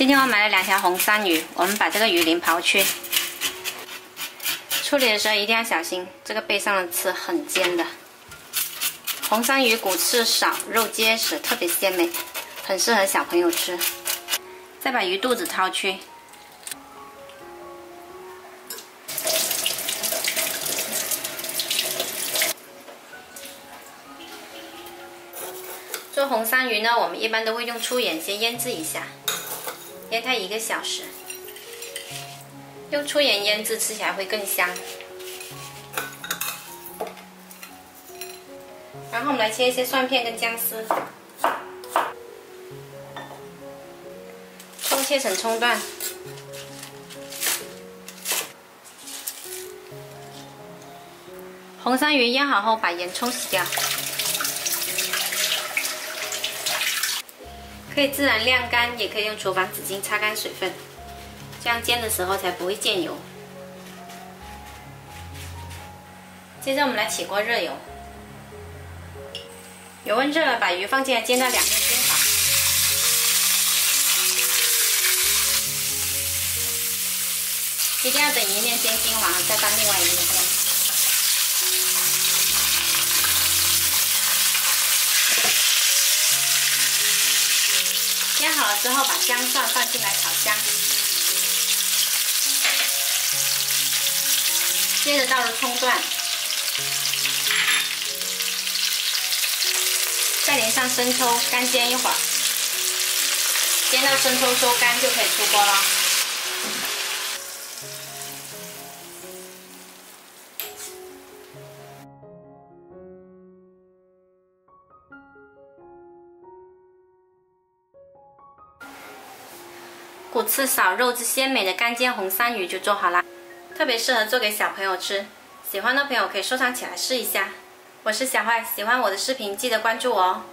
今天我买了2条红鳝鱼，我们把这个鱼鳞刨去。处理的时候一定要小心，这个背上的刺很尖的。红鳝鱼骨刺少，肉结实，特别鲜美，很适合小朋友吃。再把鱼肚子掏去。做红鳝鱼呢，我们一般都会用粗盐先腌制一下，腌它1个小时。用粗盐腌制吃起来会更香。然后我们来切一些蒜片跟姜丝，葱切成葱段，红鳝鱼腌好后把盐冲洗掉，可以自然晾干，也可以用厨房纸巾擦干水分，这样煎的时候才不会溅油。接着我们来起锅热油，油温热了，把鱼放进来煎到2面金黄。一定要等一面煎金黄再翻另外一面煎。煎好了之后，把姜蒜放进来炒香。接着倒入葱段，再淋上生抽，干煎一会儿，煎到生抽收干就可以出锅了。骨刺少、肉质鲜美的干煎红鳝鱼就做好啦，特别适合做给小朋友吃。喜欢的朋友可以收藏起来试一下。我是小坏，喜欢我的视频记得关注我哦。